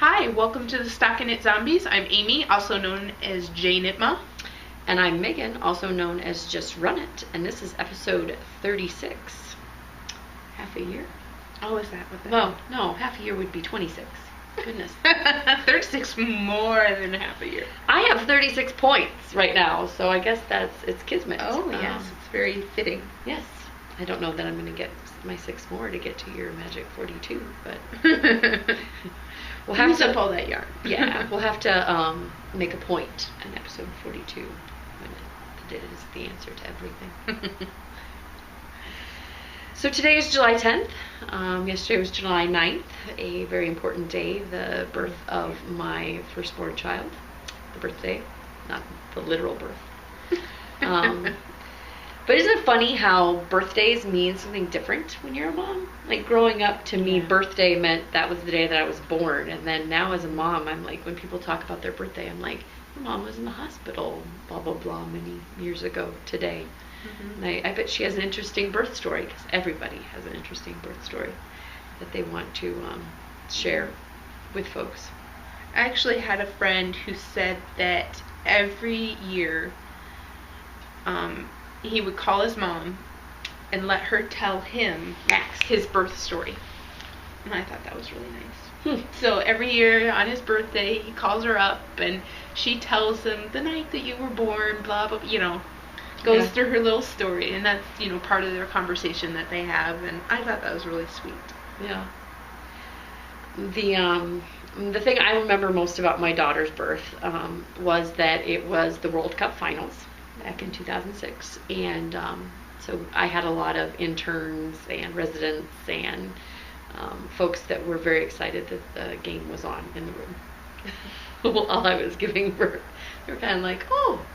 Hi, welcome to the Stockinit Zombies. I'm Amy, also known as J Nitma. And I'm Megan, also known as Just Run It, and this is episode 36. Half a year? Oh, is that what that Well, no, half a year would be 26. Goodness. 36 more than half a year. I have 36 points right now, so I guess it's kismet. Oh, yes, it's very fitting. Yes. I don't know that I'm going to get my 6 more to get to your magic 42, but we'll have to pull that yarn. Yeah, we'll have to make a point in episode 42 when it is the answer to everything. So today is July 10th. Yesterday was July 9th, a very important day, the birth of my firstborn child. The birthday, not the literal birth. But isn't it funny how birthdays mean something different when you're a mom? Like growing up, to me, birthday meant that was the day that I was born. And then now as a mom, I'm like, when people talk about their birthday, I'm like, your mom was in the hospital, blah, blah, blah, many years ago today. Mm-hmm. And I bet she has an interesting birth story, because everybody has an interesting birth story that they want to share with folks. I actually had a friend who said that every year he would call his mom and let her tell him his birth story. And I thought that was really nice. So every year on his birthday, he calls her up and she tells him the night that you were born, blah, blah, goes through her little story. And that's, part of their conversation that they have. And I thought that was really sweet. Yeah. The thing I remember most about my daughter's birth was that it was the World Cup finals back in 2006, and so I had a lot of interns and residents and folks that were very excited that the game was on in the room while I was giving birth. They were kind of like, oh,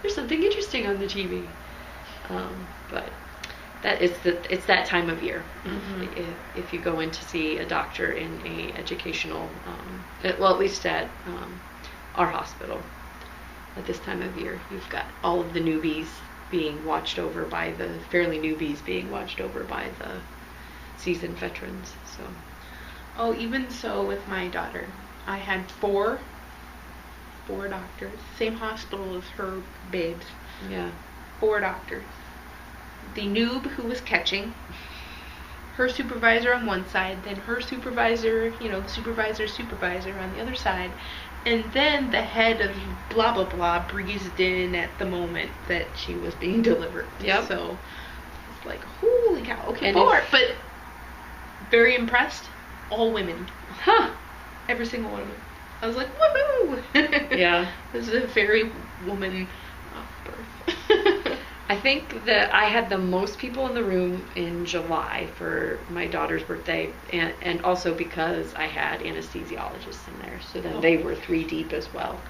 there's something interesting on the TV. But it's that time of year. Mm-hmm. If you go in to see a doctor in a educational, well, at least at our hospital, at this time of year, you've got all of the newbies being watched over by the seasoned veterans. So, oh, even so, with my daughter, I had four doctors, same hospital as her babes. Yeah, 4 doctors. The noob who was catching, her supervisor on one side, then her supervisor, the supervisor's supervisor on the other side, and then the head of blah, blah, blah breezed in at the moment that she was being delivered. Yep. So it's like, holy cow. Okay, 4. But very impressed. All women. Huh. Every single one of them. I was like, woohoo! Yeah. This is a very woman birth. I think that I had the most people in the room in July for my daughter's birthday, and also because I had anesthesiologists in there, so then they were 3 deep as well.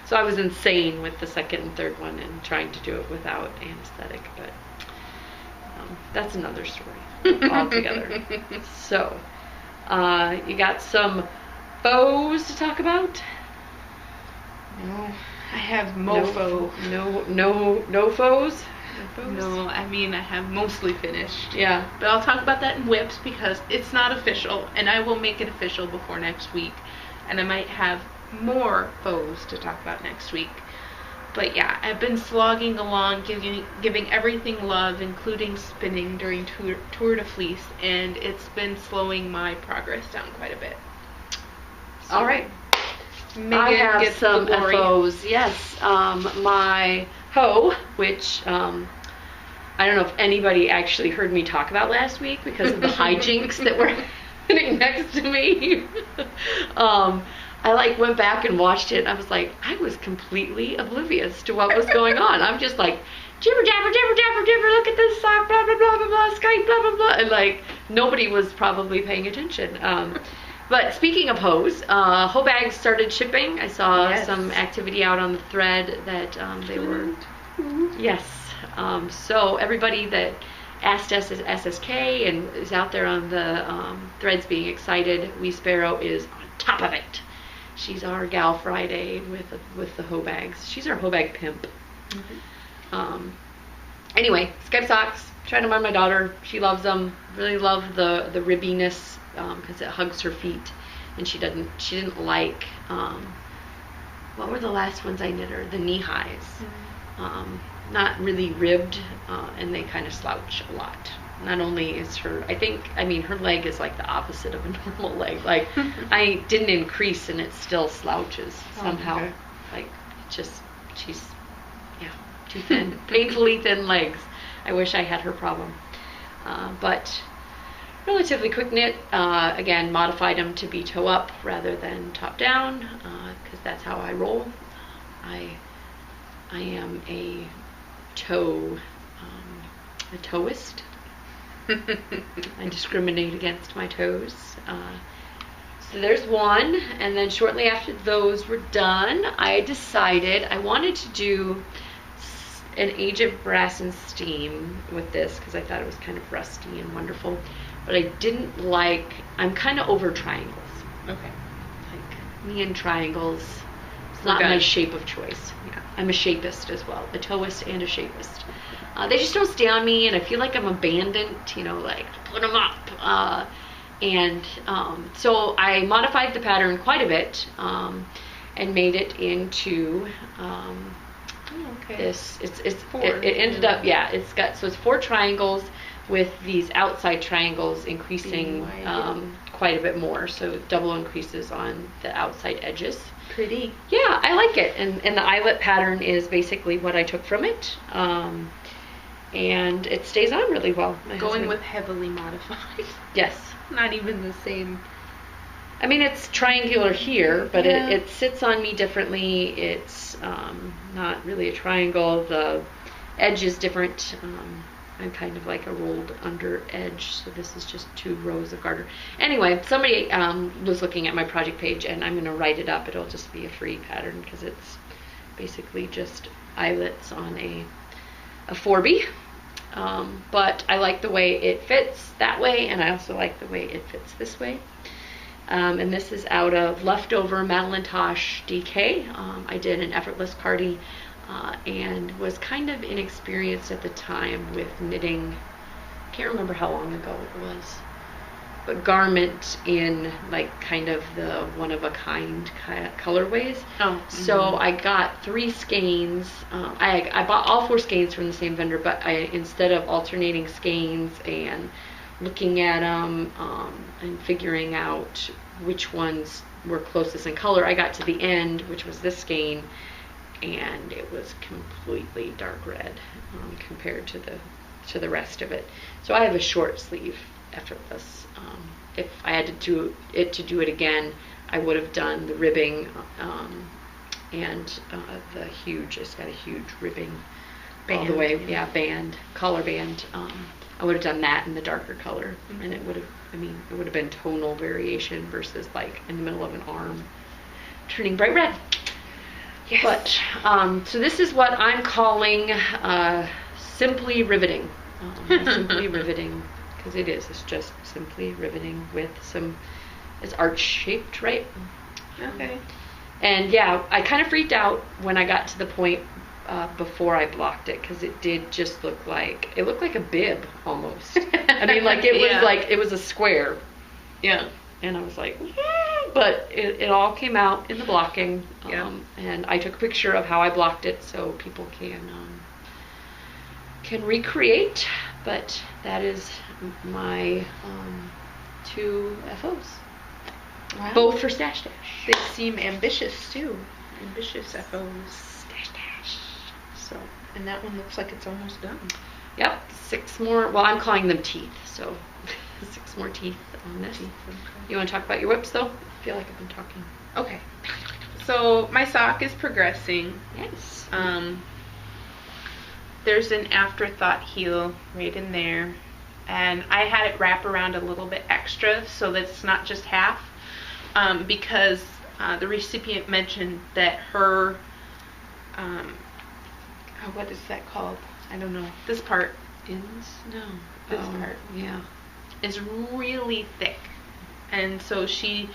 So I was insane with the second and third one and trying to do it without anesthetic, but that's another story altogether. So, you got some foes to talk about? No. I have mofo. No foes? No, I mean, I have mostly finished. Yeah. But I'll talk about that in whips because it's not official, and I will make it official before next week. And I might have more foes to talk about next week. But yeah, I've been slogging along, giving everything love, including spinning during Tour de Fleece, and it's been slowing my progress down quite a bit. So, all right. Megan I have gets some the glory. FOs. Yes, my hoe, which I don't know if anybody actually heard me talk about last week because of the hijinks that were happening next to me. I went back and watched it, and I was like, I was completely oblivious to what was going on. I'm just like, jibber jabber jabber jabber jabber, look at this sock, blah blah blah blah blah, Skype, blah blah blah, and nobody was probably paying attention. But speaking of hoes, hoe bags started shipping. I saw some activity out on the thread that they were. Yes. So everybody that asked us as SSK and is out there on the threads being excited, Wee Sparrow is on top of it. She's our Gal Friday with the hoe bags. She's our hoe bag pimp. Mm-hmm. Anyway, Skype socks. Trying them on my daughter. She loves them. Really love the ribbiness because it hugs her feet. and she didn't like, what were the last ones I knit her? The knee highs. Not really ribbed, and they kind of slouch a lot. Not only is her leg is like the opposite of a normal leg. Like, I didn't increase and it still slouches somehow. Okay. Like, she's, too thin. Painfully thin legs. I wish I had her problem. But relatively quick knit. Again, modified them to be toe up rather than top down, because that's how I roll. I am a toeist. I discriminate against my toes. So there's one, and then shortly after those were done, I decided I wanted to do an Age of Brass and Steam with this because I thought it was kind of rusty and wonderful, but I didn't like, I'm kind of over triangles. Okay. Like, me and triangles, it's not my shape of choice. Yeah. I'm a shapist as well, a toeist and a shapist. They just don't stay on me, and I feel like I'm abandoned, like, put them up. So I modified the pattern quite a bit, and made it into this. It's four. It ended up, it's 4 triangles with these outside triangles increasing quite a bit more, so double increases on the outside edges. Pretty. Yeah, I like it, and the eyelet pattern is basically what I took from it. And it stays on really well. Going with heavily modified. Yes. Not even the same. I mean, it's triangular here, but it sits on me differently. It's not really a triangle. The edge is different. I'm kind of like a rolled under edge, so this is just 2 rows of garter. Anyway, somebody was looking at my project page, and I'm going to write it up. It'll just be a free pattern because it's basically just eyelets on a 4B, but I like the way it fits that way, and I also like the way it fits this way. And this is out of leftover Madeline Tosh DK. I did an effortless cardie, and was kind of inexperienced at the time with knitting. I can't remember how long ago it was, but garment in like kind of the one-of-a-kind colorways. So I got 3 skeins. I bought all 4 skeins from the same vendor, but instead of alternating skeins and looking at them and figuring out which ones were closest in color, I got to the end, which was this skein, and it was completely dark red compared to the rest of it. So I have a short sleeve effortless. If I had to do it again, I would have done the ribbing and the huge. It's got a huge ribbing all the way, collar band. I would have done that in the darker color, and it would have been tonal variation versus like in the middle of an arm turning bright red. Yes. But so this is what I'm calling simply riveting. Simply riveting. Because it's just simply riveting with it's arch shaped, right? Okay. And yeah, I kind of freaked out when I got to the point before I blocked it, because it did just looked like a bib almost. I mean, like it was a square. Yeah. And I was like, but it all came out in the blocking. And I took a picture of how I blocked it so people can recreate. But that is my 2 FOs. Wow. Both for Stash Dash. They seem ambitious too. Ambitious FOs. Stash Dash. So, and that one looks like it's almost done. Yep, 6 more. Well, I'm calling them teeth, so 6 more teeth on this. Okay. You want to talk about your whips, though? I feel like I've been talking. Okay. So my sock is progressing. Yes. There's an afterthought heel right in there, and I had it wrap around a little bit extra so that it's not just half, because the recipient mentioned that her what is that called? I don't know. This part this part is really thick, and so she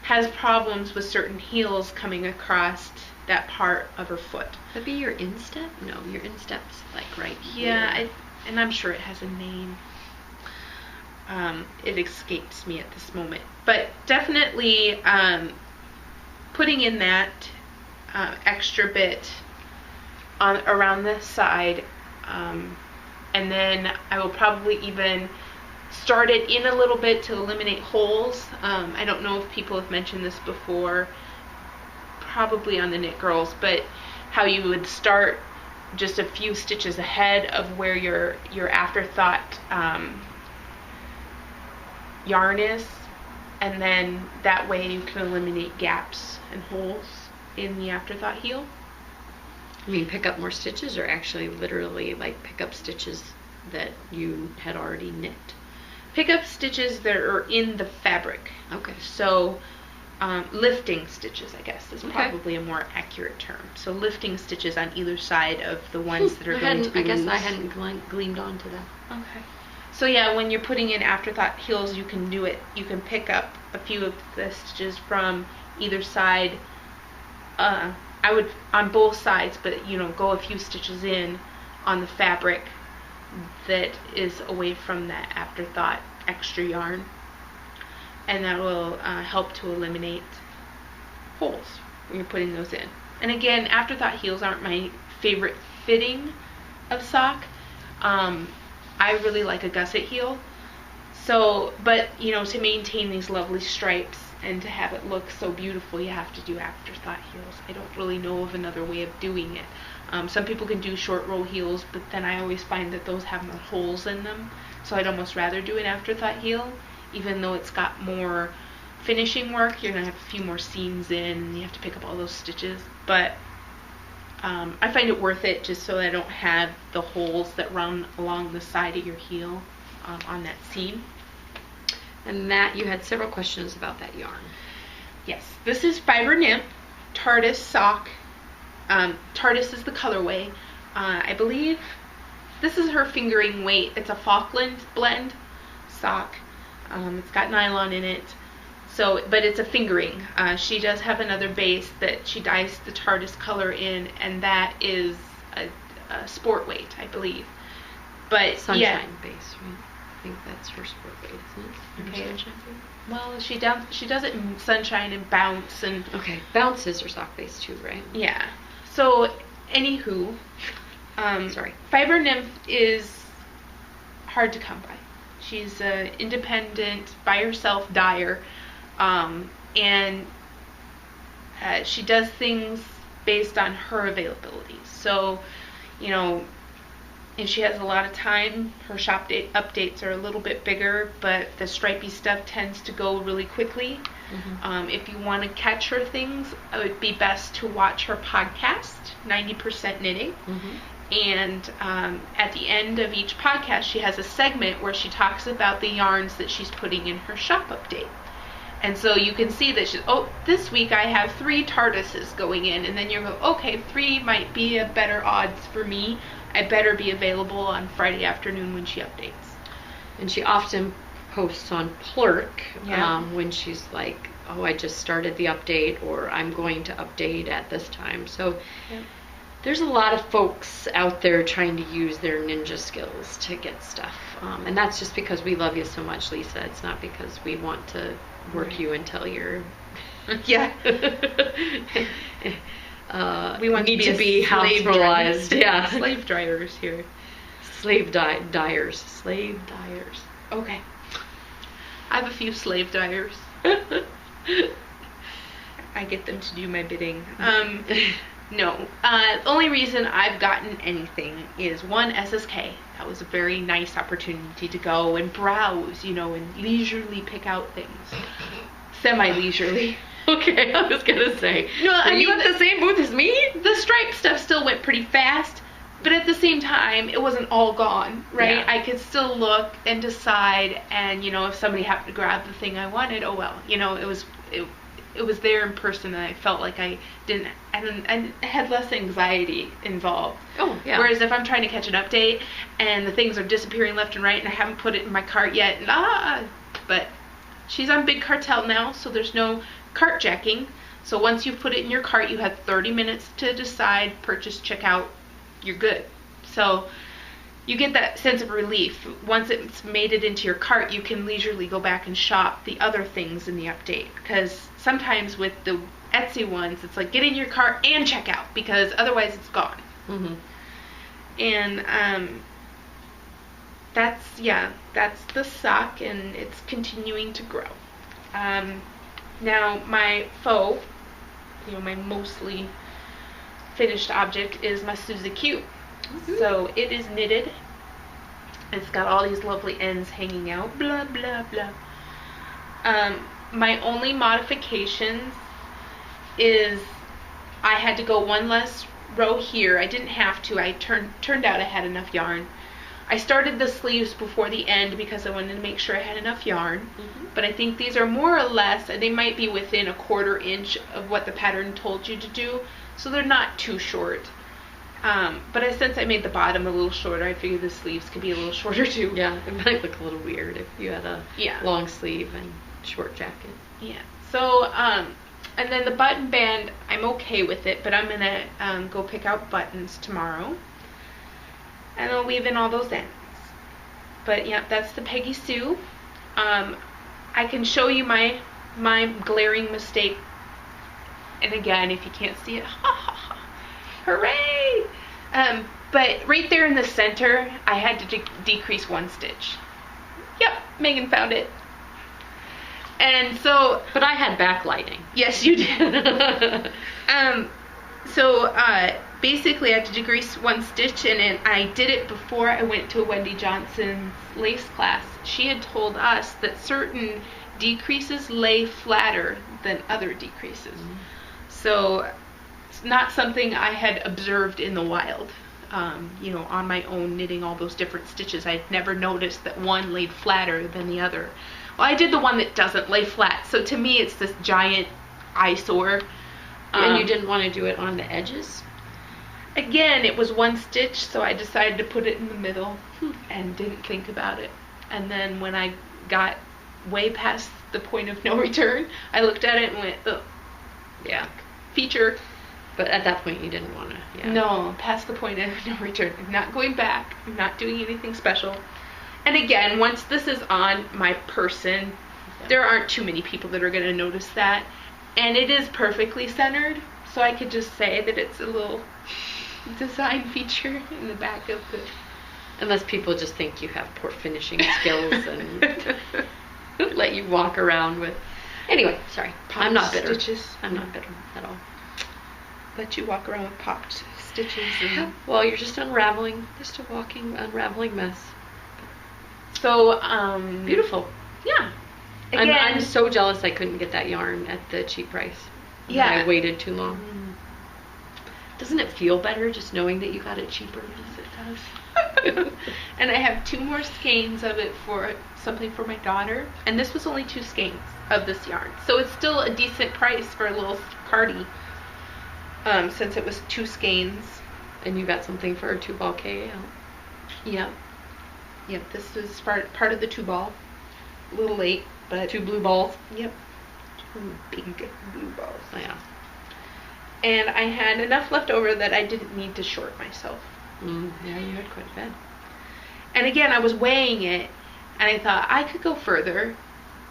has problems with certain heels coming across that part of her foot. Would that be your instep? No, your instep's like right here. Yeah, and I'm sure it has a name. it escapes me at this moment. But definitely putting in that extra bit on around the side, and then I will probably even start it in a little bit to eliminate holes. I don't know if people have mentioned this before, probably on the Knit Girls, but how you would start just a few stitches ahead of where your afterthought yarn is, and then that way you can eliminate gaps and holes in the afterthought heel. I mean, pick up more stitches, or actually literally like pick up stitches that you had already knit? Pick up stitches that are in the fabric. Okay. So lifting stitches, I guess, is probably a more accurate term. So lifting stitches on either side of the ones that are going to be loose. I hadn't gleamed onto that. Okay. So yeah, when you're putting in afterthought heels, you can do it. You can pick up a few of the stitches from either side. I would on both sides, but go a few stitches in on the fabric that is away from that afterthought extra yarn, and that will help to eliminate holes when you're putting those in. And again, afterthought heels aren't my favorite fitting of sock. I really like a gusset heel. So, but to maintain these lovely stripes and to have it look so beautiful, you have to do afterthought heels. I don't really know of another way of doing it. Some people can do short row heels, but then I always find that those have more holes in them. So I'd almost rather do an afterthought heel, even though it's got more finishing work. You're gonna have a few more seams in, and you have to pick up all those stitches. But I find it worth it just so I don't have the holes that run along the side of your heel on that seam. And that, you had several questions about that yarn. Yes, this is Fiber Nymph Tardis sock. Tardis is the colorway. I believe this is her fingering weight. It's a Falkland blend sock. It's got nylon in it. So, but it's a fingering. She does have another base that she dyes the Tardis color in, and that is a sport weight, I believe. But Sunshine base, right? I think that's her sport weight, isn't it? Okay. Sunshine base? Well, she does it in Sunshine and Bounce and. Okay, Bounce is her sock base too, right? Yeah. So, anywho, sorry. Fiber Nymph is hard to come by. She's an independent, by herself dyer, and she does things based on her availability. So, if she has a lot of time, her shop updates are a little bit bigger, but the stripey stuff tends to go really quickly. Mm-hmm. If you want to catch her things, it would be best to watch her podcast, 90% Knitting. Mm-hmm. And at the end of each podcast, she has a segment where she talks about the yarns that she's putting in her shop update. And so you can see that this week I have 3 Tardises going in, and then you go, okay, 3 might be a better odds for me. I better be available on Friday afternoon when she updates. And she often posts on Plurk when she's like, oh, I just started the update, or I'm going to update at this time. So there's a lot of folks out there trying to use their ninja skills to get stuff. And that's just because we love you so much, Lisa. It's not because we want to work you until you're... Yeah. We want need to be hospitalized. Yeah. Slave dryers here. Slave dyers. Slave dyers. Okay. I have a few slave dyers. I get them to do my bidding. No. The only reason I've gotten anything is one, SSK. That was a very nice opportunity to go and browse, and leisurely pick out things. Semi-leisurely. Okay, I was gonna say. No, are you at the same booth as me? The stripe stuff still went pretty fast, but at the same time, it wasn't all gone, right? Yeah. I could still look and decide, and if somebody happened to grab the thing I wanted, oh well, it was there in person, and I felt like I had less anxiety involved. Oh, yeah. Whereas if I'm trying to catch an update and the things are disappearing left and right, and I haven't put it in my cart yet, but she's on Big Cartel now, so there's no cart jacking. So once you put it in your cart, you have 30 minutes to decide, purchase, check out, you're good. So, you get that sense of relief. Once it's made it into your cart, you can leisurely go back and shop the other things in the update. Because sometimes with the Etsy ones, it's like get in your cart and check out, because otherwise it's gone. Mm-hmm. And that's the sock, and it's continuing to grow. Now my faux, my mostly finished object is my Suzy Q. Mm-hmm. So it is knitted. It's got all these lovely ends hanging out. Blah blah blah. My only modifications is I had to go one less row here. I didn't have to. I turned out I had enough yarn. I started the sleeves before the end because I wanted to make sure I had enough yarn. Mm-hmm. But I think these are more or less, they might be within a 1/4 inch of what the pattern told you to do. So they're not too short. But since I made the bottom a little shorter, I figured the sleeves could be a little shorter too. Yeah, it might look a little weird if you had a long sleeve and short jacket. Yeah. So, and then the button band, I'm okay with it, but I'm going to go pick out buttons tomorrow. And I'll weave in all those ends. But yeah, that's the Peggy Sue. I can show you my glaring mistake. And again, if you can't see it, ha ha ha, hooray! But right there in the center, I had to decrease 1 stitch. Yep, Megan found it. And so, but I had backlighting. Yes, you did. So basically, I had to decrease 1 stitch, and I did it before I went to Wendy Johnson's lace class. She had told us that certain decreases lay flatter than other decreases. Mm-hmm. So it's not something I had observed in the wild. On my own, knitting all those different stitches, I'd never noticed that one laid flatter than the other. Well, I did the one that doesn't lay flat, so to me it's this giant eyesore. And you didn't want to do it on the edges? Again, it was 1 stitch, so I decided to put it in the middle and didn't think about it. And then when I got way past the point of no return, I looked at it and went, oh, yeah, feature. But at that point you didn't want to, yeah. No, past the point of no return. I'm not going back. I'm not doing anything special. And again, once this is on my person, there aren't too many people that are going to notice that. And it is perfectly centered, so I could just say that it's a little design feature in the back of the... Unless people just think you have poor finishing skills and let you walk around with... Anyway, sorry. I'm not bitter. Stitches. I'm not bitter at all. Let you walk around with popped stitches. And... Well, you're just unraveling, just a walking, unraveling mess. So, beautiful. Yeah. Again, I'm so jealous I couldn't get that yarn at the cheap price. Yeah. I waited too long. Doesn't it feel better just knowing that you got it cheaper? Yes, it does. And I have 2 more skeins of it for something for my daughter. And this was only 2 skeins of this yarn. So it's still a decent price for a little party. Since it was 2 skeins. And you got something for a 2-ball KL. Yep. Yep, this was part of the 2-ball. A little late, but... 2 blue balls? Yep. 2 big blue balls. Oh, yeah. And I had enough left over that I didn't need to short myself. Yeah, you had quite a bit. And again, I was weighing it, and I thought I could go further.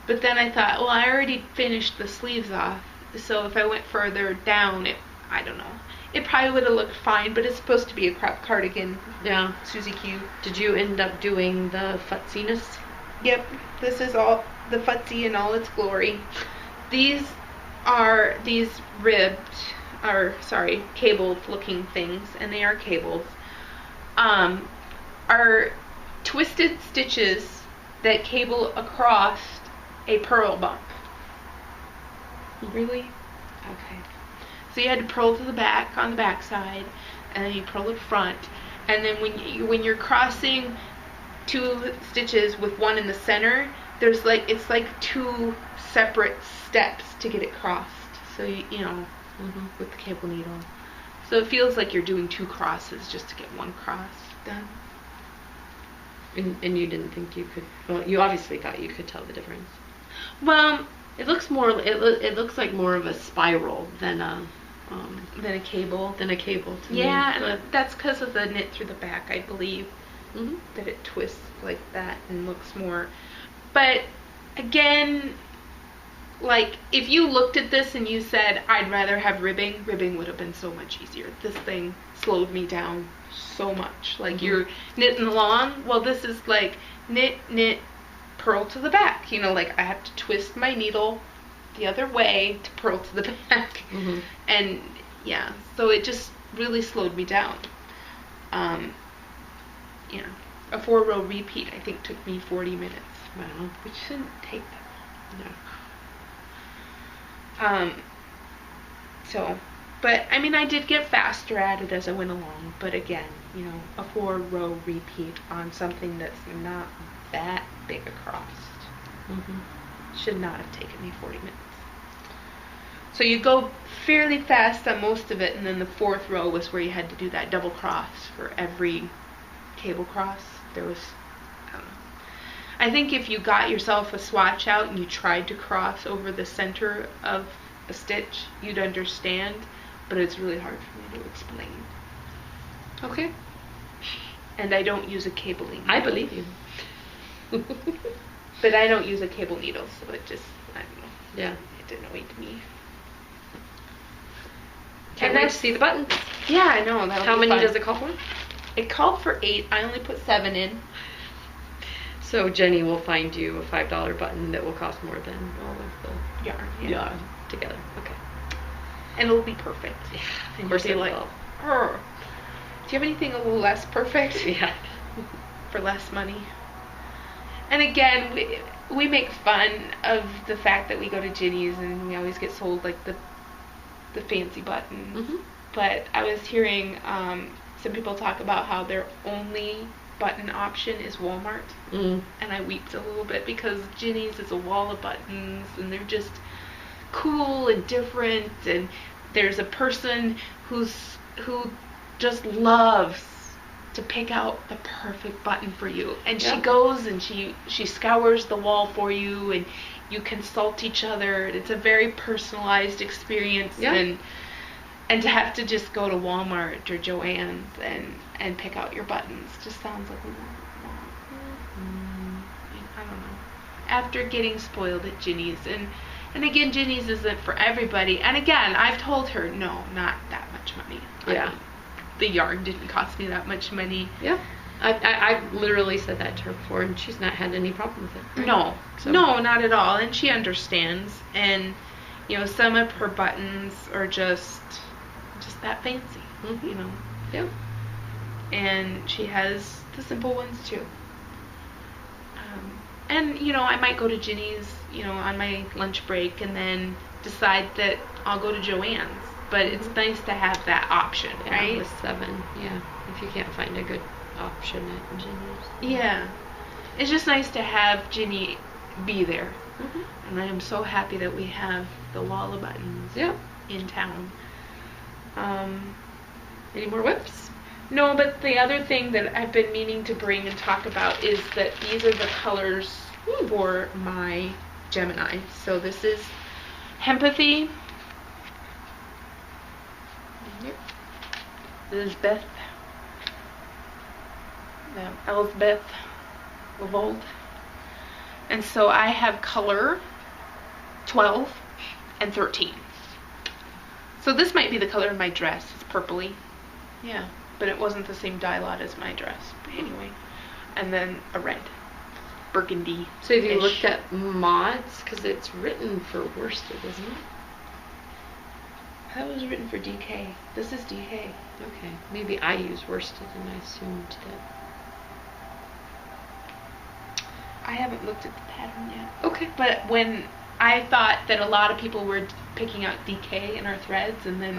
But then I thought, well, I already finished the sleeves off. So if I went further down, I don't know. It probably would have looked fine, but it's supposed to be a crop cardigan. Yeah. Suzy Q. Did you end up doing the futziness? Yep. This is all the futzy in all its glory. These are cabled looking things, and they are cabled. Are twisted stitches that cable across a purl bump. Really? Okay. So you had to purl to the back on the back side, and then you purl it front, and then when you're crossing 2 stitches with 1 in the center, it's like 2 separate steps to get it crossed. So with the cable needle. So it feels like you're doing 2 crosses just to get 1 cross done. And you didn't think you could? Well, you obviously thought you could tell the difference. Well, it looks like more of a spiral than a cable. To me. Yeah, and that's because of the knit through the back, I believe. that it twists like that and looks more. But again, like if you looked at this and you said I'd rather have ribbing would have been so much easier. This thing slowed me down so much. Like you're knitting along, well this is like knit, purl to the back. You know, like I have to twist my needle the other way to purl to the back. And yeah, so it just really slowed me down. Yeah, a 4-row repeat I think took me 40 minutes. Wow. Which shouldn't take that No. long. So, but I mean I did get faster at it as I went along, but again, you know, a 4-row repeat on something that's not that big across should not have taken me 40 minutes. So you go fairly fast on most of it, and then the 4th row was where you had to do that double cross for every cable cross. There was, I don't know. I think if you got yourself a swatch out and you tried to cross over the center of a stitch, you'd understand, but it's really hard for me to explain. Okay. And I don't use a cable needle. I believe you. But I don't use a cable needle, so it just, I don't know. Yeah. It annoyed me. Can't wait to see the buttons. Yeah, I know. How many does it call for? It called for 8. I only put 7 in. So Jenny will find you a $5 button that will cost more than all of the yarn together. Okay. And it'll be perfect. Yeah, and of course you'll it be like, will. "Arr." Do you have anything a little less perfect? Yeah. For less money? And again, we make fun of the fact that we go to Ginny's and we always get sold like the fancy buttons. But I was hearing some people talk about how their only button option is Walmart. And I weeped a little bit because Ginny's is a wall of buttons and they're just cool and different, and there's a person who just loves to pick out the perfect button for you, and she goes and she scours the wall for you, and you consult each other. It's a very personalized experience. And to have to just go to Walmart or Joann's and pick out your buttons just sounds like I don't know. After getting spoiled at Ginny's, and again, Ginny's isn't for everybody. And again, I've told her, no, not that much money. Yeah. I mean, the yarn didn't cost me that much money. Yeah. I've literally said that to her before, and she's not had any problem with it. Right? No. So. No, not at all. And she understands. And, you know, some of her buttons are just that fancy, you know. Yeah. And she has the simple ones too. And, you know, I might go to Ginny's, you know, on my lunch break and then decide that I'll go to Joann's. But it's nice to have that option, right? With 7, yeah. If you can't find a good option at Ginny's. Yeah. It's just nice to have Ginny be there. And I am so happy that we have the wall of buttons in town. Any more whips? No, but the other thing that I've been meaning to bring and talk about is that these are the colors for my Gemini. So this is Hempathy. Elizabeth. Elizabeth Lavold. And so I have color 12 and 13. So this might be the color of my dress. It's purpley. Yeah. But it wasn't the same dye lot as my dress. But anyway. And then a red. Burgundy. So have you looked at mods? Because it's written for worsted, isn't it? That was written for DK. This is DK. Okay. Maybe I use worsted and I assumed that. I haven't looked at the pattern yet. Okay. But when I thought that a lot of people were picking out DK in our threads, and then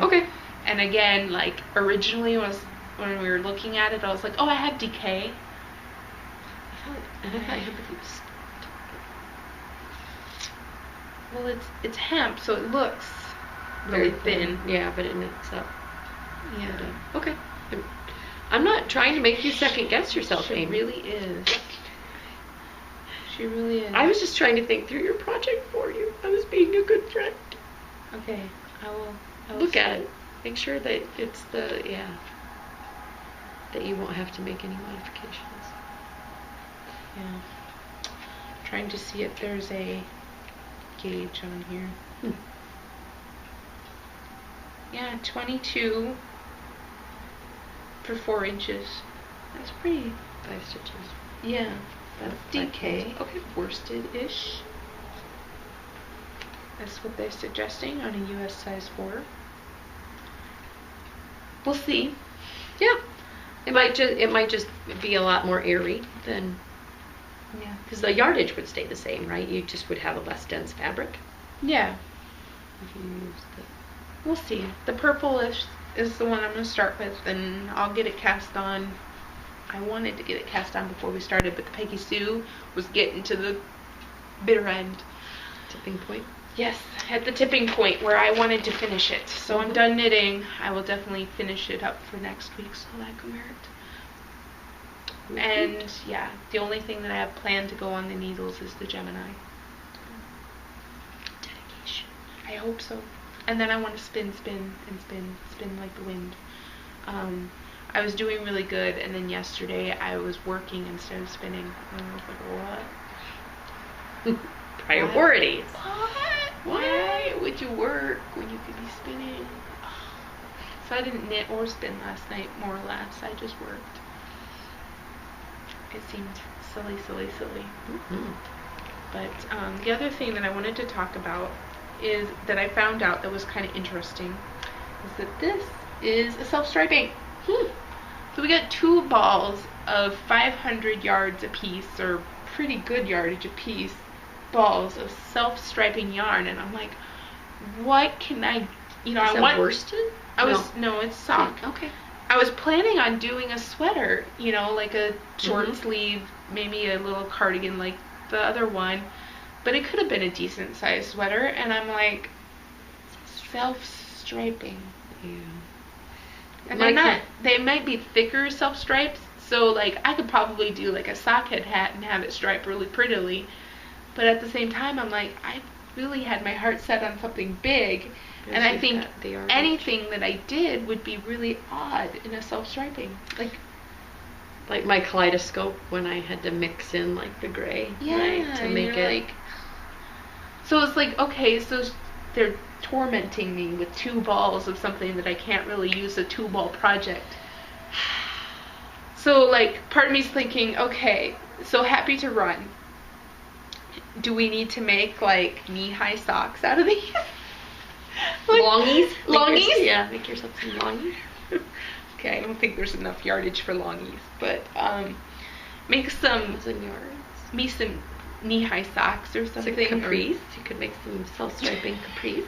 and again, like originally when we were looking at it, I was like, oh, I have DK. And I thought Hempathy was. Well, it's hemp, so it looks very thin. Yeah, but it knits up. Yeah. Okay. I'm not trying to make you second guess yourself, She Amy. really is. She really is. I was just trying to think through your project for you. I was being a good friend. Okay, I will Look at it. Make sure that it's the, that you won't have to make any modifications. Yeah. Trying to see if there's a gauge on here. Yeah, 22 for 4 inches. That's pretty. 5 stitches. Yeah, that's DK. Okay. Worsted-ish. That's what they're suggesting on a US size 4. We'll see. Yeah. It might just be a lot more airy than, Yeah. because the yardage would stay the same, right? You just would have a less dense fabric. Yeah. If you use the We'll see. The purple is the one I'm going to start with, and I'll get it cast on. I wanted to get it cast on before we started, but the Peggy Sue was getting to the bitter end. tipping point. Yes, at the tipping point where I wanted to finish it. So I'm done knitting. I will definitely finish it up for next week so that I can wear it. And yeah, the only thing that I have planned to go on the needles is the Gemini. Dedication. I hope so. And then I want to spin like the wind. I was doing really good, and then yesterday I was working instead of spinning. And I was like, what? Priorities. What? Why would you work when you could be spinning? So I didn't knit or spin last night, more or less. I just worked. It seemed silly. But the other thing that I wanted to talk about is that I found out that was kind of interesting is that this is a self-striping. So we got 2 balls of 500 yards apiece, or pretty good yardage apiece, balls of self-striping yarn, and I'm like, what can I, I want worsted? No, it's sock. Okay. I was planning on doing a sweater, like a short sleeve, maybe a little cardigan like the other one, but it could have been a decent sized sweater, and I'm like, self-striping. Yeah. And they're not, they might be thicker self-stripes, so like I could probably do like a sockhead hat and have it striped really prettily, but at the same time I'm like, I really had my heart set on something big, and I think anything that I did would be really odd in a self-striping. Like my kaleidoscope when I had to mix in like the gray, right, to make it. So it's like, okay, so they're tormenting me with 2 balls of something that I can't really use a 2-ball project. So like part of me's thinking, okay, so Happy to Run. Do we need to make like knee-high socks out of these? Longies? Longies? Yeah, make yourself some longies. Okay, I don't think there's enough yardage for longies, but make some knee-high socks or something. Capris. You could make some self-striping capris.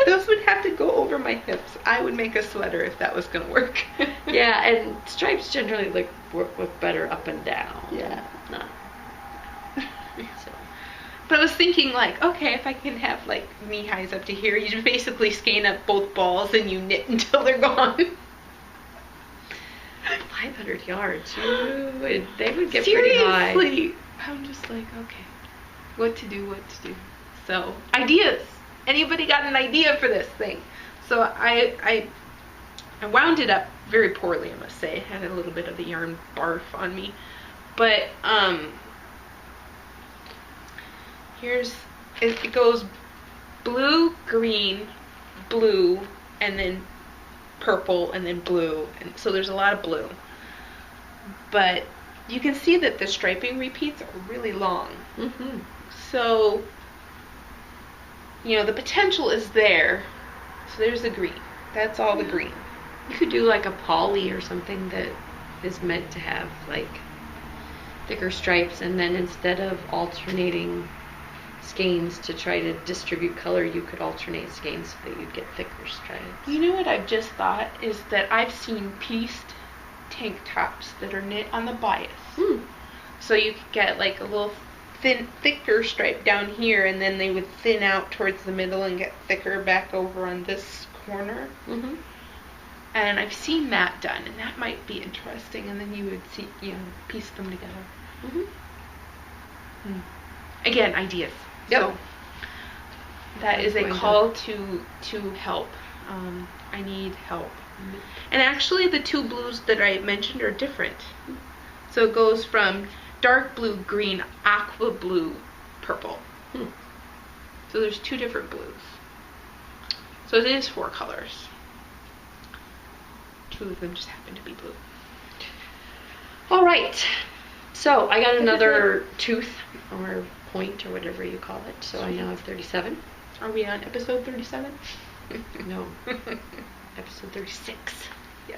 Those would have to go over my hips. I would make a sweater if that was going to work. Yeah, and stripes generally work better up and down. Yeah. No. So. But I was thinking like, okay, if I can have like knee highs up to here, you just basically skein up both balls and you knit until they're gone. 500 yards. They would get pretty high. Seriously. I'm just like, okay, what to do. So, ideas. Anybody got an idea for this thing? So I wound it up very poorly, I must say. I had a little bit of the yarn barf on me. But it goes blue, green, blue, and then purple, and then blue. And so there's a lot of blue. But you can see that the striping repeats are really long. So, the potential is there. So there's the green. That's all the green. You could do like a poly or something that is meant to have like thicker stripes, and then instead of alternating skeins to try to distribute color, you could alternate skeins so that you'd get thicker stripes. You know what I've just thought is that I've seen pieced tank tops that are knit on the bias. So you could get like a little thicker stripe down here, and then they would thin out towards the middle and get thicker back over on this corner. And I've seen that done, and that might be interesting. And then you would see, piece them together. Again, ideas. Yep. So that is a call to help. I need help. And actually the 2 blues that I mentioned are different. So it goes from dark blue, green, aqua blue, purple. So there's 2 different blues. So it is 4 colors. 2 of them just happen to be blue. All right. So I got another tooth or point or whatever you call it. So I now have 37. Are we on episode 37? No. Episode 36. Yeah.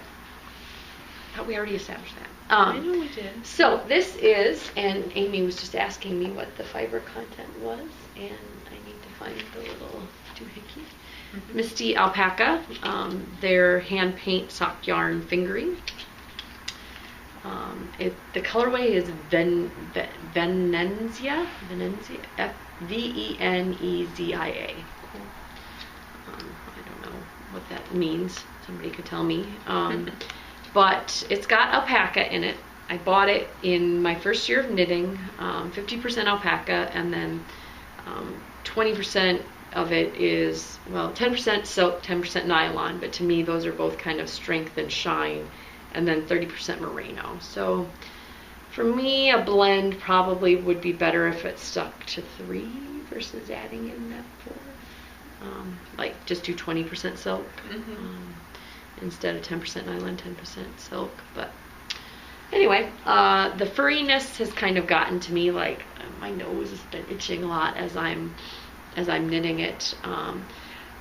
Thought we already established that. I know we did. So this is, and Amy was just asking me what the fiber content was, and I need to find the little doohickey. Misty Alpaca, their hand paint sock yarn fingering. The colorway is Venezia, Venezia. I don't know what that means. Somebody could tell me. But it's got alpaca in it. I bought it in my first year of knitting, 50% alpaca, and then 20% of it is, well, 10% silk, 10% nylon, but to me those are both kind of strength and shine, and then 30% merino. So for me, a blend probably would be better if it stuck to 3 versus adding in that 4. Like just do 20% silk instead of 10% nylon, 10% silk. But anyway, the furriness has kind of gotten to me, like my nose has been itching a lot as I'm knitting it.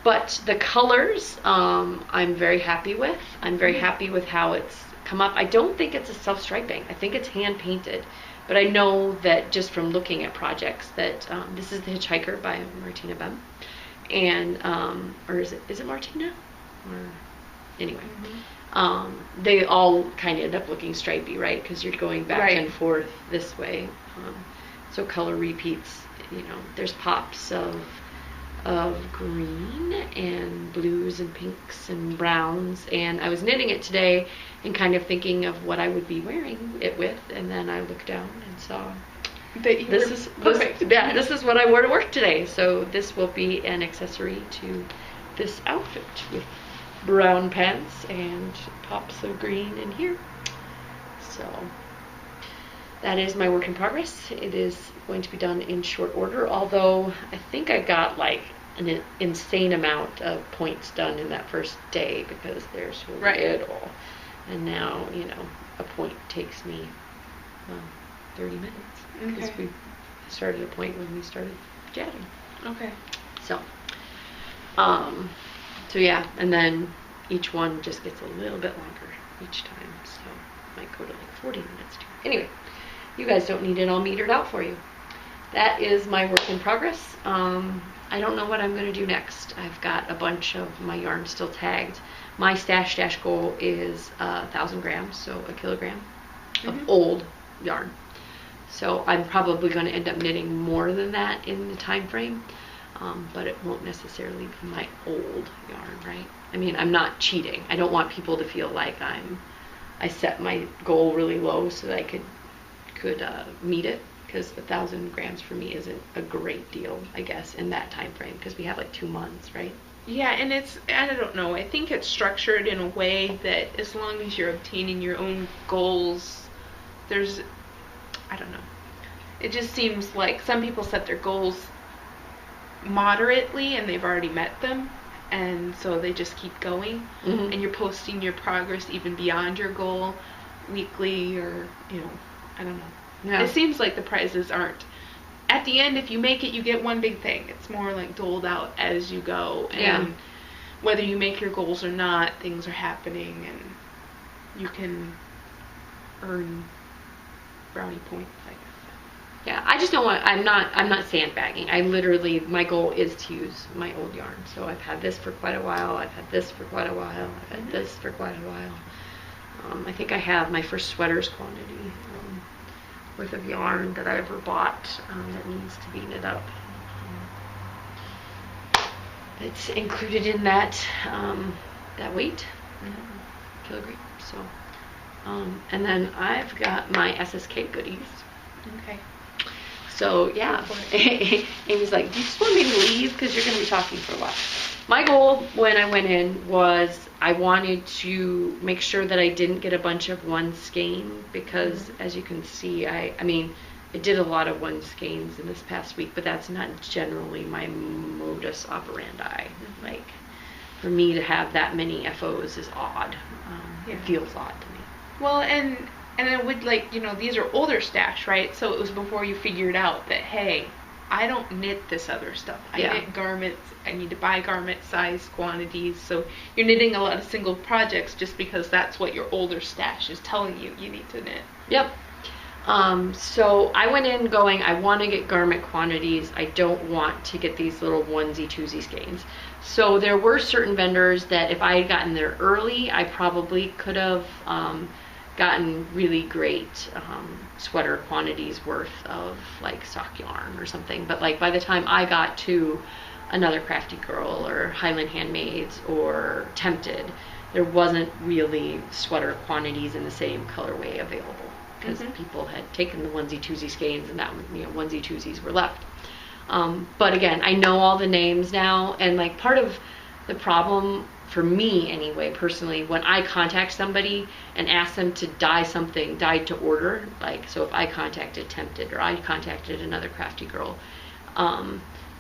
But the colors, I'm very happy with. I'm very happy with how it's come up. I don't think it's a self-striping. I think it's hand painted. But I know that just from looking at projects that this is The Hitchhiker by Martina Bem. And, or is it Martina? Or anyway. They all kind of end up looking stripy, right? Because you're going back and forth this way. So color repeats, you know, there's pops of green and blues and pinks and browns, and I was knitting it today and kind of thinking of what I would be wearing it with, and then I looked down and saw this is perfect. This is what I wore to work today. So this will be an accessory to this outfit with brown pants and pops of green in here. So that is my work in progress. It is going to be done in short order, although I think I got like an insane amount of points done in that first day because they're so little. And now, you know, a point takes me 30 minutes because we started a point when we started chatting. Okay. So yeah, and then each one just gets a little bit longer each time, so it might go to like 40 minutes too. Anyway, you guys don't need it all metered out for you. That is my work in progress. I don't know what I'm going to do next. I've got a bunch of my yarn still tagged. My stash goal is 1,000 grams, so a kilogram of old yarn. So I'm probably going to end up knitting more than that in the time frame, but it won't necessarily be my old yarn, right? I mean, I'm not cheating. I don't want people to feel like I set my goal really low so that I could meet it, because 1,000 grams for me isn't a great deal, I guess, in that time frame, because we have like 2 months, right? Yeah, and I don't know, I think it's structured in a way that as long as you're obtaining your own goals, I don't know. It just seems like some people set their goals moderately and they've already met them, and so they just keep going, and you're posting your progress even beyond your goal weekly, or, you know, I don't know. Yeah. It seems like the prizes aren't, at the end, if you make it, you get one big thing. It's more like doled out as you go, and whether you make your goals or not, things are happening, and you can earn brownie points, I guess. Yeah, I just don't want, I'm not sandbagging. I literally, my goal is to use my old yarn. So I've had this for quite a while, I've had this for quite a while, I've had this for quite a while. I think I have my first sweaters quantity worth of yarn that I ever bought that needs to be knit up. It's included in that weight, kilogram. So, and then I've got my SSK goodies. Okay. So yeah, Amy's like, do you just want me to leave because you're going to be talking for a while? My goal when I went in was I wanted to make sure that I didn't get a bunch of one skein because as you can see, I mean, I did a lot of one skeins in this past week, but that's not generally my modus operandi. Like, for me to have that many FOs is odd. It feels odd to me. Well, and it would, like, you know, these are older stash, right? So it was before you figured out that, hey, I don't knit this other stuff. I knit garments. I need to buy garment size quantities. So you're knitting a lot of single projects just because that's what your older stash is telling you need to knit. Yep. So I went in going, I want to get garment quantities. I don't want to get these little onesie twosie skeins. So there were certain vendors that if I had gotten there early, I probably could have gotten really great sweater quantities worth of like sock yarn or something. But like by the time I got to another Crafty Girl or Highland Handmaids or Tempted, there wasn't really sweater quantities in the same colorway available because people had taken the onesie twosie skeins and that, you know, onesie twosies were left. But again, I know all the names now, and like part of the problem for me anyway, personally, when I contact somebody and ask them to dye something, dye to order, like, so if I contacted Tempted or I contacted another Crafty Girl,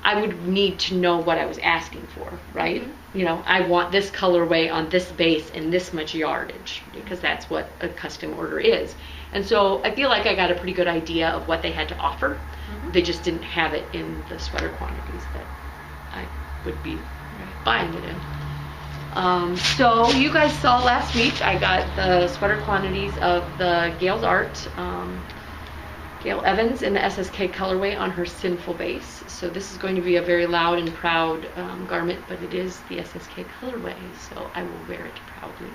I would need to know what I was asking for, right? You know, I want this colorway on this base and this much yardage, because that's what a custom order is. And so I feel like I got a pretty good idea of what they had to offer. They just didn't have it in the sweater quantities that I would be buying it in. So you guys saw last week I got the sweater quantities of the Gail's Art, Gail Evans in the SSK colorway on her Sinful base. So this is going to be a very loud and proud garment, but it is the SSK colorway, so I will wear it proudly.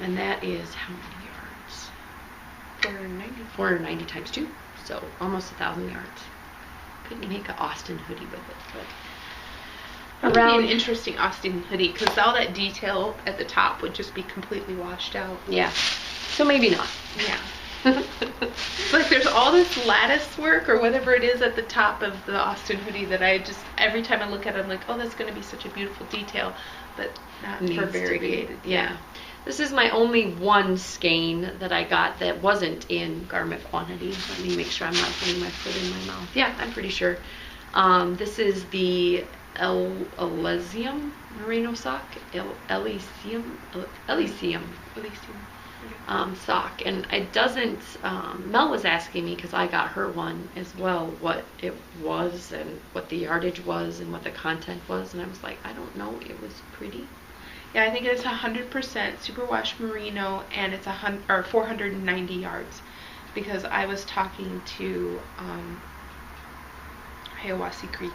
And that is how many yards? 490. 490 times 2, so almost 1,000 yards. Couldn't make an Austin hoodie with it, but that would be an interesting Austin hoodie because all that detail at the top would just be completely washed out. Yeah, so maybe not. Yeah. Like there's all this lattice work or whatever it is at the top of the Austin hoodie that I just, every time I look at it, I'm like, oh, that's going to be such a beautiful detail, but not for variegated. Yeah. This is my only one skein that I got that wasn't in garment quantity. Let me make sure I'm not putting my foot in my mouth. Yeah, I'm pretty sure. This is the Elysium merino sock. Elysium sock. And it doesn't, Mel was asking me, because I got her one as well, what it was and what the yardage was and what the content was. And I was like, I don't know. It was pretty. Yeah, I think it's 100% superwash merino, and it's 490 yards, because I was talking to Hiawassee Creek,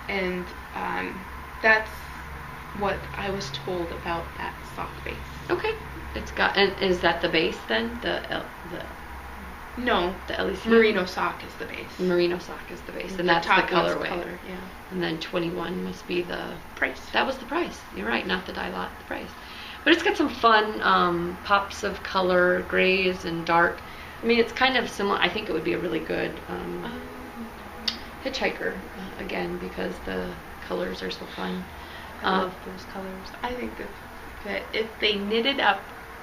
and that's what I was told about that sock base. Okay, it's got, and is that the base then? No, the LEC merino sock is the base. Merino sock is the base, and that's the colorway. Yeah. And then 21 must be the price. That was the price. You're right, not the dye lot, the price. But it's got some fun pops of color, grays and dark. I mean, it's kind of similar. I think it would be a really good hitchhiker again, because the colors are so fun. I love those colors. I think that if they knit it up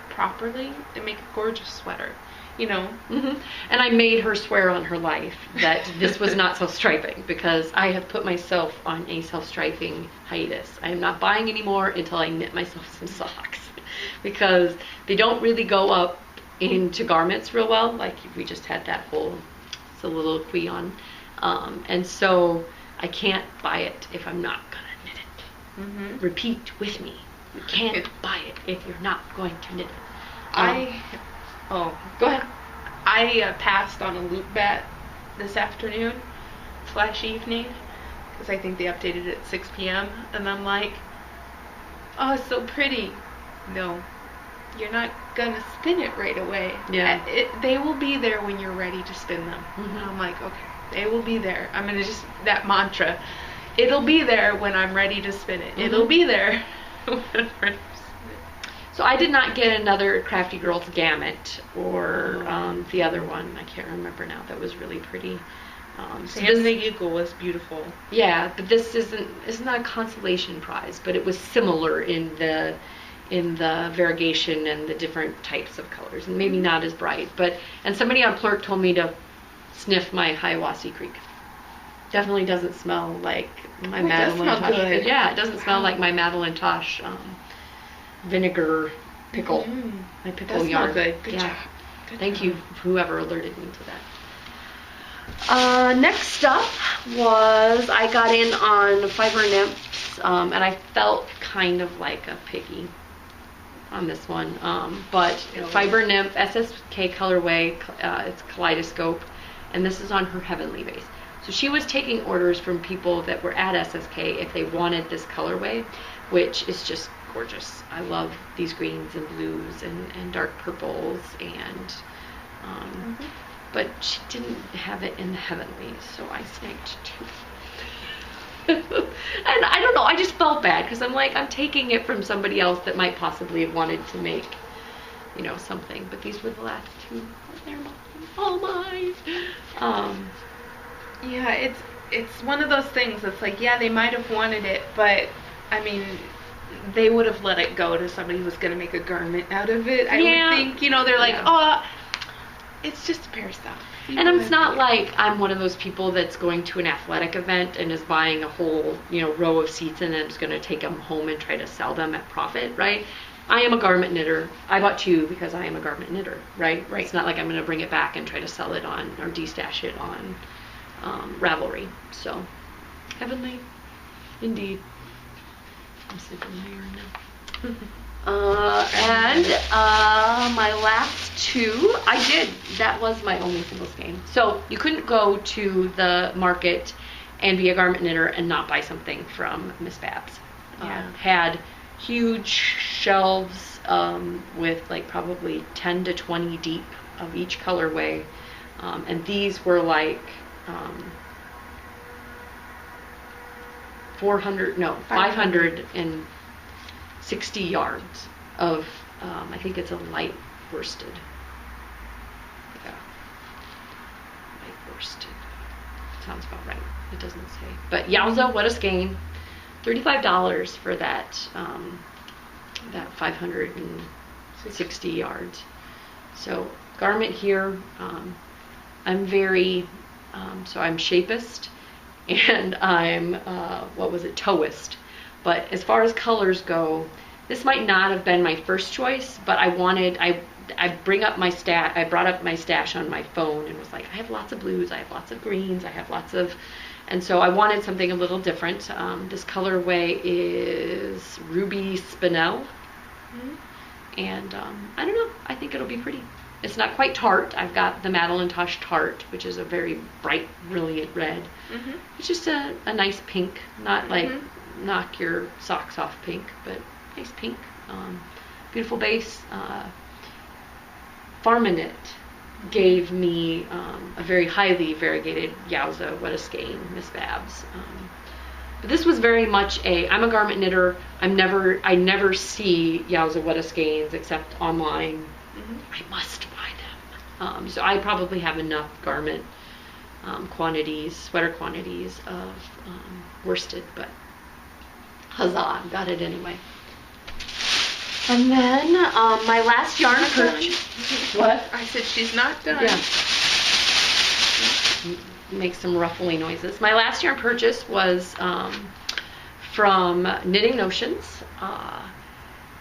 properly, they make a gorgeous sweater. You know. And I made her swear on her life that this was not self-striping, because I have put myself on a self-striping hiatus. I am not buying anymore until I knit myself some socks, because they don't really go up into garments real well. Like we just had that whole soliloquy on, and so I can't buy it if I'm not gonna knit it. Repeat with me: you can't buy it if you're not going to knit it. Go ahead. I passed on a loop bat this afternoon / evening, because I think they updated it at 6 p.m. and I'm like, oh, it's so pretty. No, you're not gonna spin it right away. Yeah. They will be there when you're ready to spin them. And I'm like, okay, they will be there. I'm gonna just, that mantra, it'll be there when I'm ready to spin it. It'll be there when I'm ready. So I did not get another Crafty Girls Gamut or the other one. I can't remember now. That was really pretty. So Sam the Eagle was beautiful. yeah, but this it's not a consolation prize, but it was similar in the variegation and the different types of colors, and maybe not as bright. And somebody on Plurk told me to sniff my Hiawassee Creek. Definitely doesn't smell like my Madeline Tosh. Good. Yeah, it doesn't smell like my Madeline Tosh vinegar pickle. My pickle Does yarn. smell good. Good job. Good Thank job. you, whoever alerted me to that. Next up was I got in on Fiber Nymphs, and I felt kind of like a piggy on this one. But Fiber Nymph, SSK colorway, it's Kaleidoscope, and this is on her Heavenly base. So she was taking orders from people that were at SSK if they wanted this colorway, which is just gorgeous. I love these greens and blues and dark purples, and but she didn't have it in the Heavenly, so I snagged two. And I don't know, I just felt bad because I'm like, I'm taking it from somebody else that might possibly have wanted to make, something. But these were the last two. They're all mine. Yeah, it's one of those things that's like, yeah, they might have wanted it, but I mean, they would have let it go to somebody who was going to make a garment out of it. I would think, they're like, oh, it's just a pair of socks. And it's not like I'm one of those people that's going to an athletic event and is buying a whole, row of seats and then is going to take them home and try to sell them at profit, right? I am a garment knitter. I bought two because I am a garment knitter, right? It's not like I'm going to bring it back and try to sell it on or destash it on Ravelry. So, Heavenly, indeed. I'm sleeping my yarn now. And my last two, that was my only singles game. So you couldn't go to the market and be a garment knitter and not buy something from Miss Babs. Had huge shelves with like probably 10 to 20 deep of each colorway. And these were like 560 yards of, I think it's a light worsted. Yeah. Light worsted. Sounds about right. It doesn't say. But yowza, what a skein. $35 for that 560 yards. So garment here, I'm very, so I'm shapist and I'm, toeist. But as far as colors go, this might not have been my first choice, but I brought up my stash on my phone and was like, I have lots of blues, I have lots of greens, and so I wanted something a little different. This colorway is Ruby Spinel. And I don't know, I think it'll be pretty. It's not quite tart. I've got the Madeline Tosh Tart, which is a very bright, brilliant red. It's just a nice pink, not like knock your socks off pink, but nice pink. Beautiful base. Farminate gave me a very highly variegated Yowza, what a skein, Miss Babs. But this was very much I'm a garment knitter. I never see Yowza, what a skeins except online. I must buy them. So I probably have enough garment sweater quantities of worsted, but huzzah, got it anyway. And then my last yarn purchase. What? I said she's not done. Yeah. Make some ruffly noises. My last yarn purchase was from Knitting Notions.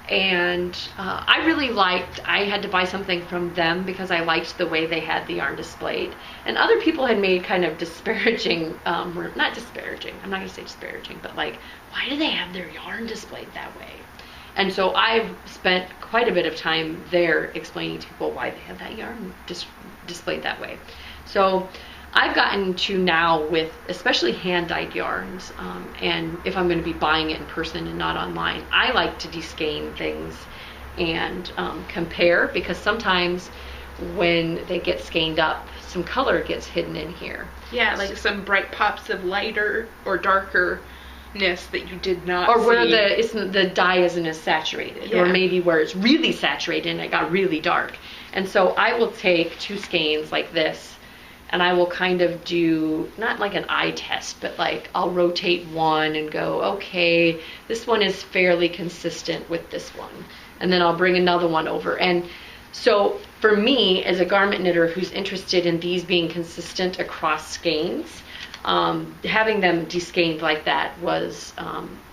And I really I had to buy something from them because I liked the way they had the yarn displayed. And other people had made kind of disparaging, not disparaging, I'm not going to say disparaging, but like, why do they have their yarn displayed that way? And so I've spent quite a bit of time there explaining to people why they have that yarn displayed that way. So I've gotten to now with especially hand-dyed yarns, and if I'm going to be buying it in person and not online, I like to deskein things and compare, because sometimes when they get skeined up, some color gets hidden in here. Yeah, like some bright pops of lighter or darkerness that you did not or see. where the dye isn't as saturated, or maybe where it's really saturated and it got really dark. And so I will take two skeins like this and I will kind of do, not like an eye test, but like I'll rotate one and go, okay, this one is fairly consistent with this one. And then I'll bring another one over. And so for me, as a garment knitter who's interested in these being consistent across skeins, having them deskeined like that was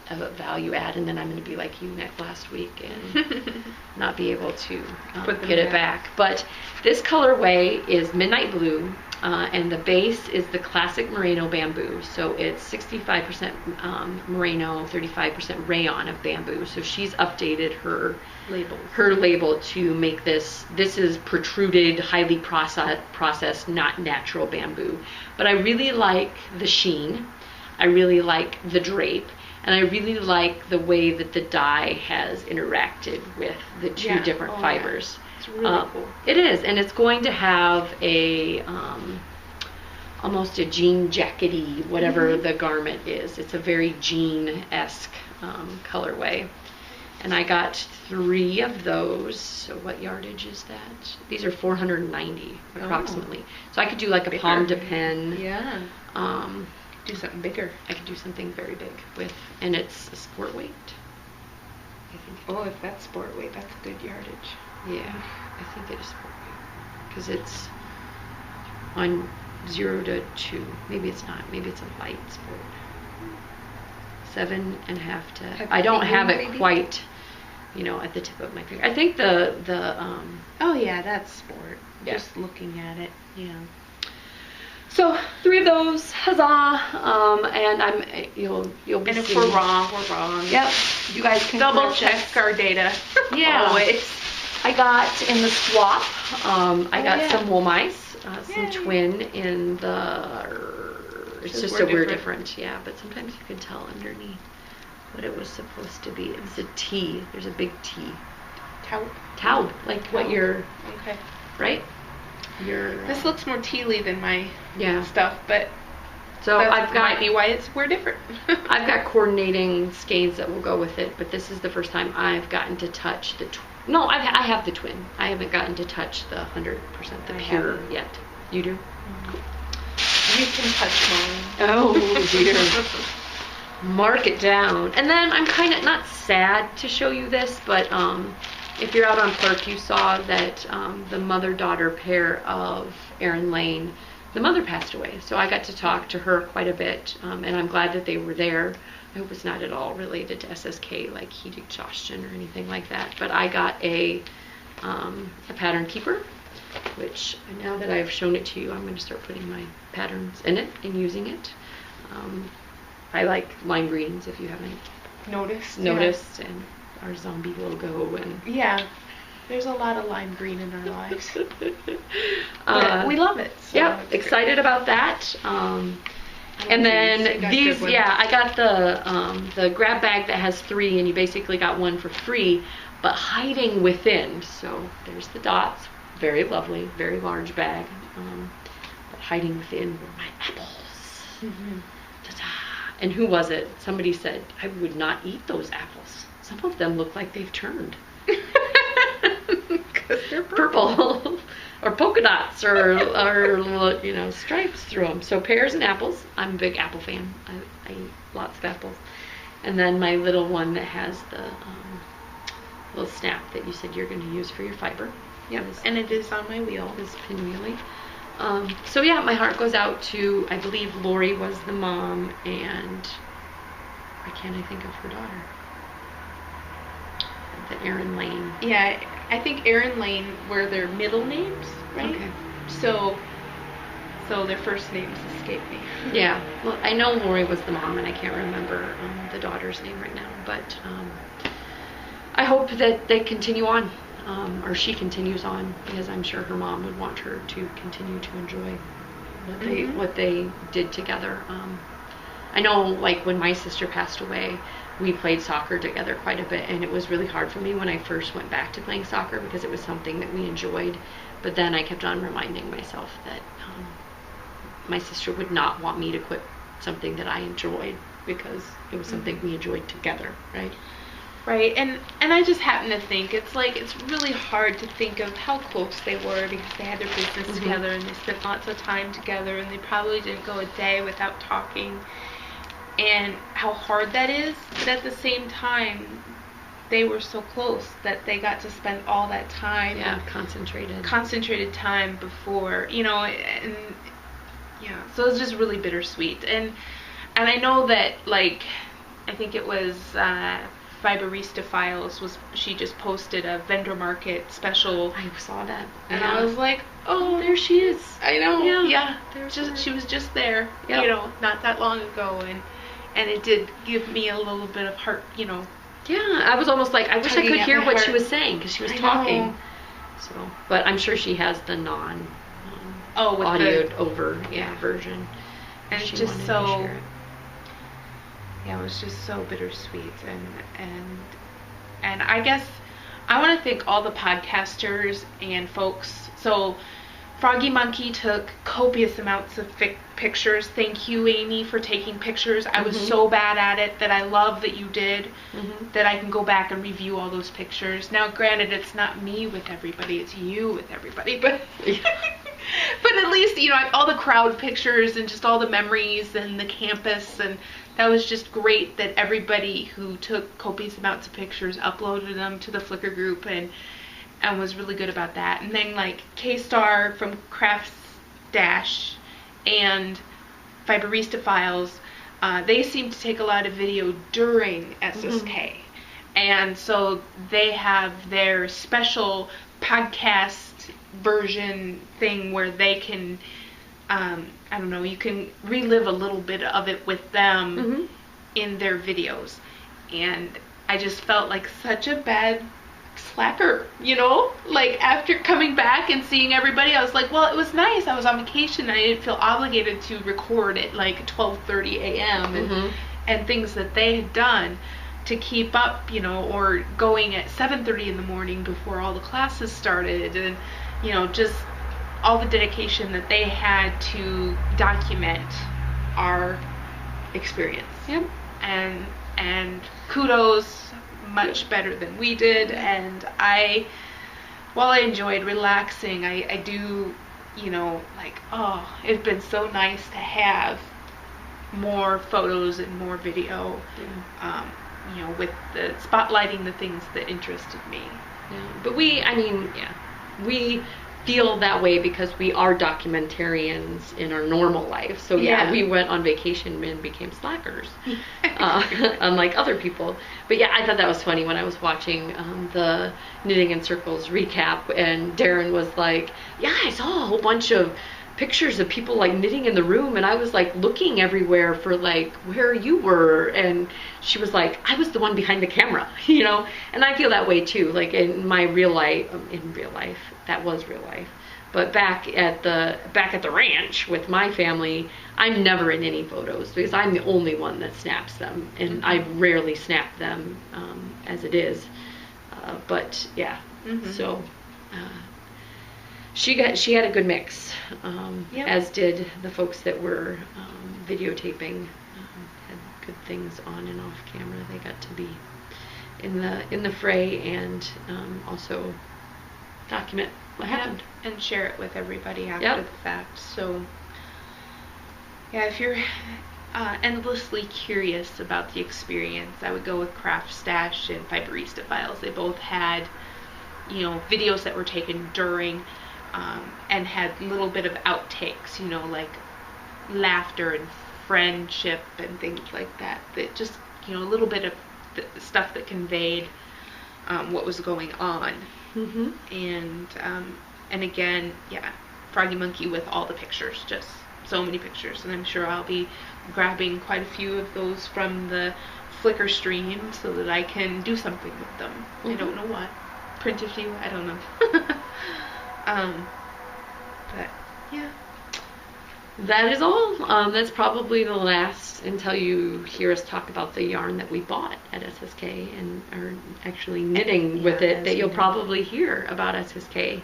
a value add. And then I'm going to be like you last week and not be able to get it back. But this colorway is Midnight Blue, and the base is the classic merino bamboo. So it's 65% merino, 35% rayon of bamboo. So she's updated her label to make this is protruded, highly processed, not natural bamboo. But I really like the sheen, I really like the drape, and I really like the way that the dye has interacted with the two different fibers. Yeah. It's really cool. It is, and it's going to have a almost a jean jackety, whatever the garment is. It's a very jean-esque colorway. And I got 3 of those. So what yardage is that? These are 490 approximately. So I could do like a palm de pen. Yeah. Do something bigger. I could do something very big with, and it's a sport weight. I think. Oh, if that's sport weight, that's good yardage. Yeah, I think it is sport weight because it's on 0 to 2. Maybe it's not. Maybe it's a light sport. 7.5 to. I don't have it maybe? Quite, at the tip of my finger. I think the. Oh yeah, that's sport. Yeah. Just looking at it, yeah. So 3 of those, huzzah! And you'll be. And if we're wrong, we're wrong. Yep. You guys can double check our data. Yeah. Always. I got in the swap. I got some wool mice, some twin in the. It's just we're different. Yeah. But sometimes you can tell underneath what it was supposed to be. It's a T. There's a big T. Taub, like what you're. Okay. Right. This looks more tealy than my stuff, but so I've got might be why we're different. I've got coordinating skeins that will go with it, but this is the first time I've gotten to touch the. I have the twin. I haven't gotten to touch the 100%, the pure yet. You do? Cool. You can touch mine. Oh dear. Mark it down. And then I'm kind of not sad to show you this, but if you're out on Clark, you saw that the mother-daughter pair of Erin Lane, the mother passed away. So I got to talk to her quite a bit, and I'm glad that they were there. I hope it's not at all related to SSK, like heat exhaustion or anything like that. But I got a pattern keeper, which now that I've shown it to you, I'm going to start putting my patterns in it and using it. I like lime greens, if you haven't noticed, and our zombie logo, and there's a lot of lime green in our lives. We love it. So yeah, excited about that. And then these, I got the grab bag that has 3, and you basically got 1 for free, but hiding within. So there's the dots, very lovely, very large bag, but hiding within were my apples. Mm-hmm. Ta-da. And who was it? Somebody said, I would not eat those apples. Some of them look like they've turned. Because they're purple. Or polka dots, or stripes through them. So pears and apples. I'm a big apple fan. I eat lots of apples. And then my little one that has the little snap that you said you're going to use for your fiber. Yeah, and it is on my wheel. This pinwheelie. So yeah, my heart goes out to, I believe Lori was the mom, and why can't I think of her daughter? The Erin Lane. Yeah, I think Erin Lane were their middle names, right? Okay. So their first names escape me. Yeah, well, I know Lori was the mom, and I can't remember the daughter's name right now, but I hope that they continue on, or she continues on, because I'm sure her mom would want her to continue to enjoy what they did together. I know, like, when my sister passed away, we played soccer together quite a bit, and it was really hard for me when I first went back to playing soccer because it was something that we enjoyed. But then I kept on reminding myself that my sister would not want me to quit something that I enjoyed because it was something we enjoyed together, right? Right, and I just happen to think it's really hard to think of how close they were because they had their business together and they spent lots of time together and they probably didn't go a day without talking, and how hard that is. But at the same time, they were so close that they got to spend all that time. Yeah, concentrated time before, and yeah, so it was just really bittersweet. And I know that, like, I think it was Fiberista Files she just posted a vendor market special. I saw that. And I was like, oh, there she is. I know. Yeah. She was just there, not that long ago, and it did give me a little bit of heart, Yeah, I was almost like, I wish I could hear what she was saying because she was talking. So, but I'm sure she has the audioed over version. And it's just so. Yeah, it was just so bittersweet, and I guess I want to thank all the podcasters and folks. So Froggy Monkey took copious amounts of pictures. Thank you, Amy, for taking pictures. I was so bad at it that I love that you did, that I can go back and review all those pictures. Now, granted, it's not me with everybody, it's you with everybody, but but at least, all the crowd pictures and just all the memories and the campus, and that was just great that everybody who took copious amounts of pictures uploaded them to the Flickr group and was really good about that. And then, like, K-Star from Crafts Dash and Fiberista Files, they seem to take a lot of video during SSK. And so they have their special podcast version thing where they can, I don't know, you can relive a little bit of it with them in their videos. And I just felt like such a bad slacker, like after coming back and seeing everybody, I was like, well, it was nice, I was on vacation and I didn't feel obligated to record at like 12:30 a.m. and things that they had done to keep up, or going at 7:30 in the morning before all the classes started, and just all the dedication that they had to document our experience. Yep. And kudos, much better than we did. And while I enjoyed relaxing, I do, it's been so nice to have more photos and more video, with the spotlighting the things that interested me. Yeah. But we feel that way because we are documentarians in our normal life. So we went on vacation and became slackers, unlike other people. But yeah, I thought that was funny when I was watching the Knitting in Circles recap, and Darren was like, yeah, I saw a whole bunch of pictures of people like knitting in the room, and I was like looking everywhere for like where you were, and she was like, I was the one behind the camera, and I feel that way too, like in my real life, that was real life, but back at the ranch with my family, I'm never in any photos because I'm the only one that snaps them, and I rarely snap them as it is, but yeah, so she had a good mix, as did the folks that were videotaping. Had good things on and off camera. They got to be in the fray and also document what happened and share it with everybody after the fact. So yeah, if you're endlessly curious about the experience, I would go with Craft Stash and Fiberista Files. They both had videos that were taken during, and had a little bit of outtakes, like laughter and friendship and things like that. That just, a little bit of the stuff that conveyed what was going on. And again, Froggy Monkey with all the pictures, just so many pictures. And I'm sure I'll be grabbing quite a few of those from the Flickr stream so that I can do something with them. I don't know what. Print a few, I don't know. But yeah, that is all. That's probably the last until you hear us talk about the yarn that we bought at SSK and are actually knitting with it, that you'll probably hear about SSK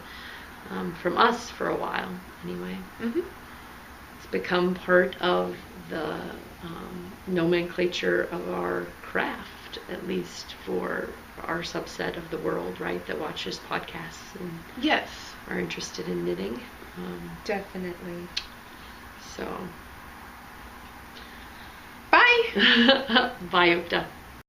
from us for a while anyway. It's become part of the nomenclature of our craft. gift, at least for our subset of the world, right, that watches podcasts and Yes. are interested in knitting. Definitely. So, Bye. bye, Ukta.